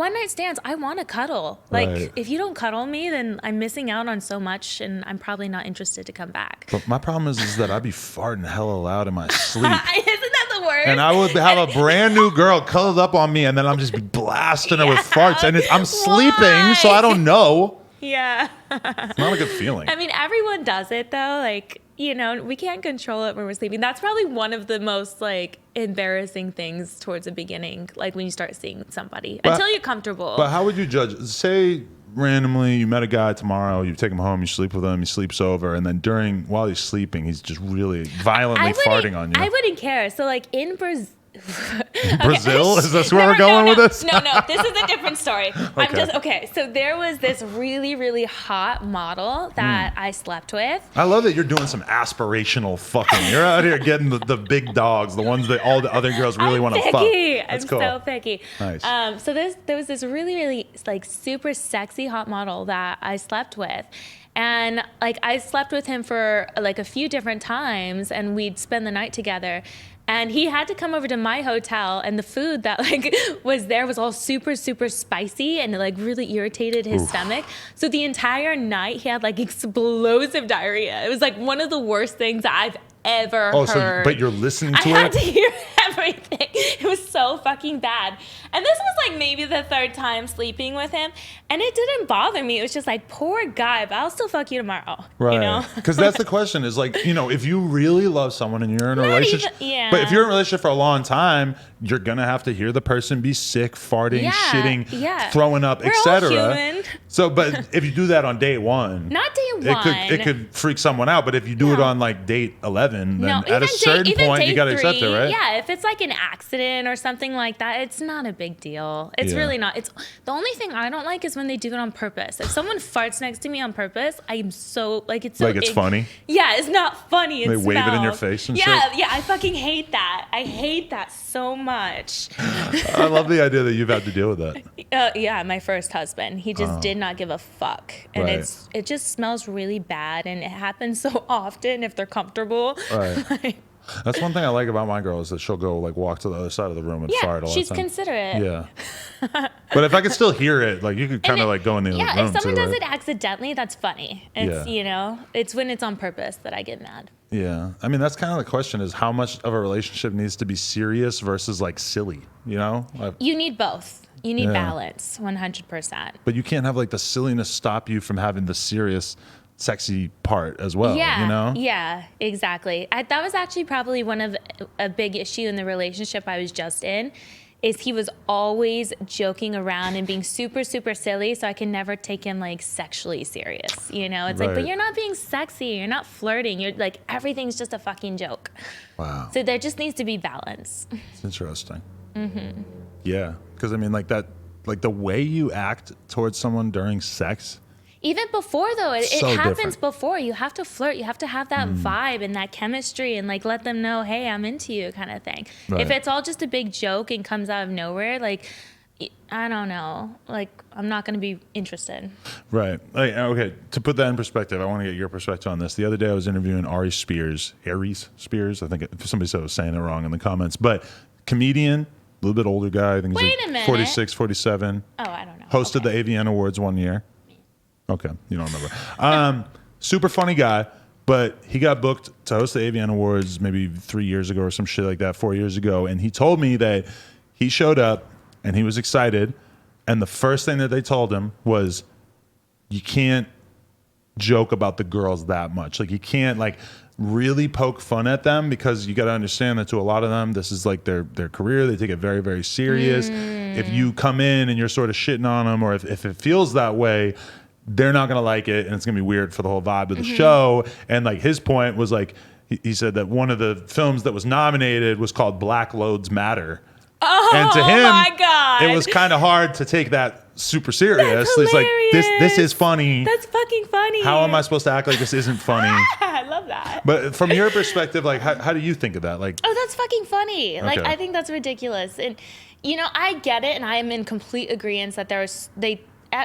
one night stands, I want to cuddle. Like, Right. if you don't cuddle me, then I'm missing out on so much, and I'm probably not interested to come back. But my problem is that I'd be farting hella loud in my sleep. Isn't that the worst? And I would have a brand new girl cuddled up on me, and then I'm just be blasting her with farts, and I'm sleeping, so I don't know. Yeah. It's not a good feeling. I mean, everyone does it though. Like, you know, we can't control it when we're sleeping. That's probably one of the most like embarrassing things towards the beginning, like when you start seeing somebody until you're comfortable. But how would you judge? Say randomly you met a guy tomorrow, you take him home, you sleep with him, he sleeps over, and then while he's sleeping, he's just really violently farting on you. I wouldn't care. So like in Brazil. Brazil? Is this where we're going with this? No, this is a different story. Okay. So there was this really, really hot model that I slept with. I love that you're doing some aspirational fucking. You're out here getting the big dogs, the ones that all the other girls really want to fuck. That's cool. So picky. Nice. So there was this really, really like super sexy hot model that I slept with. And like I slept with him for like a few different times, and we'd spend the night together. And he had to come over to my hotel, and the food that like was there was all super, super spicy, and it like really irritated his stomach. So the entire night he had like explosive diarrhea. It was like one of the worst things I've ever heard. But you're listening to it? I had to hear everything. It was so fucking bad. And this was like maybe the third time sleeping with him, and it didn't bother me. It was just like, poor guy, but I'll still fuck you tomorrow. Right. You know? Because that's the question is like, you know, if you really love someone and you're in a relationship, but if you're in a relationship for a long time, you're going to have to hear the person be sick, farting, shitting, throwing up, etc. So, but if you do that on day one, not day one, it could freak someone out. But if you do it on like date 11, then at a certain point, you got to accept it, right? Yeah. If it's like an accident or something like that, it's not a big deal. It's really not. It's the only thing I don't like is when they do it on purpose. If someone farts next to me on purpose, I'm so like it's so like it's funny. Yeah, it's not funny. They wave it in your face and shit. Yeah. I fucking hate that. I hate that so much. I love the idea that you've had to deal with that. Yeah, my first husband, he just did not give a fuck, and it just smells really bad, and it happens so often if they're comfortable. Right. That's one thing I like about my girl is that she'll go like walk to the other side of the room and fart all the time. She's considerate. Yeah. But if I could still hear it, like you could kind of like go in the other room. Yeah, if someone too, does right? it accidentally, that's funny. It's you know, it's when it's on purpose that I get mad. Yeah. I mean, that's kind of the question is how much of a relationship needs to be serious versus like silly, you know? You need both. You need balance, 100%. But you can't have like the silliness stop you from having the serious sexy part as well, you know? Yeah, exactly. That was actually probably one of a big issue in the relationship I was just in, is he was always joking around and being super, super silly, so I can never take him like sexually serious, you know? It's like, but you're not being sexy, you're not flirting, you're like, everything's just a fucking joke. Wow. So there just needs to be balance. It's interesting. Yeah, because I mean like that, like the way you act towards someone during sex. Even before though, it So happens different. before. You have to flirt. You have to have that vibe and that chemistry and like let them know, hey, I'm into you kind of thing. Right. If it's all just a big joke and comes out of nowhere, like, I don't know. Like, I'm not going to be interested. Right. Like, okay, to put that in perspective, I want to get your perspective on this. The other day I was interviewing Aries Spears. I think somebody said I was saying it wrong in the comments. But comedian, a little bit older guy. I think he's like 46, 47. Oh, I don't know. Hosted the AVN Awards one year. Okay, you don't remember. Super funny guy, but he got booked to host the AVN Awards maybe 3 years ago or some shit like that, 4 years ago. And he told me that he showed up and he was excited. And the first thing that they told him was, you can't joke about the girls that much. Like you can't like really poke fun at them because you got to understand that to a lot of them, this is like their career. They take it very, very serious. If you come in and you're sort of shitting on them, or if it feels that way, they're not going to like it, and it's going to be weird for the whole vibe of the show. And like his point was like, he said that one of the films that was nominated was called Black Loads Matter. Oh, and to him, my God. it was kind of hard to take that super serious. It's like, this is funny. That's fucking funny. How am I supposed to act like this isn't funny? I love that. But from your perspective, like, how do you think of that? Like, oh, that's fucking funny. Like, Okay. I think that's ridiculous. And, you know, I get it, and I am in complete agreement that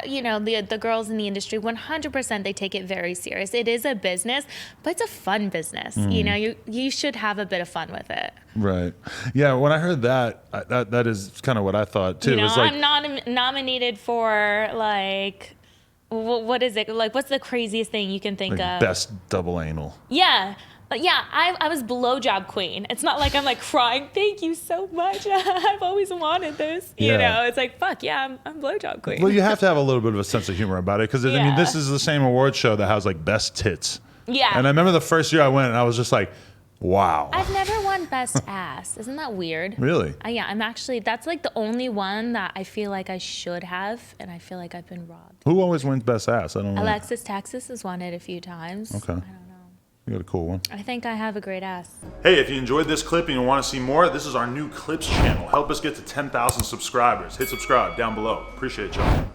you know, the girls in the industry, 100% they take it very serious. It is a business, but it's a fun business. You know, you should have a bit of fun with it. Right. Yeah. When I heard that is kind of what I thought too. You know, It's like, I'm nominated for like, what is it? Like, what's the craziest thing you can think of? best double anal. Yeah. But yeah, I was blowjob queen. It's not like I'm like crying, thank you so much. I've always wanted this. You Yeah. know, it's like, fuck yeah, I'm blowjob queen. Well, you have to have a little bit of a sense of humor about it because I mean, Yeah. this is the same award show that has like best tits. Yeah. And I remember the first year I went, and I was just like, wow. I've never won best ass. Isn't that weird? Really? Yeah, I'm actually, that's like the only one that I feel like I should have, and I feel like I've been robbed. Who always wins best ass? I don't know. Alexis Texas has won it a few times. Okay. I don't know. You got a cool one. I think I have a great ass. Hey, if you enjoyed this clip and you want to see more, this is our new Clips channel. Help us get to 10,000 subscribers. Hit subscribe down below. Appreciate y'all.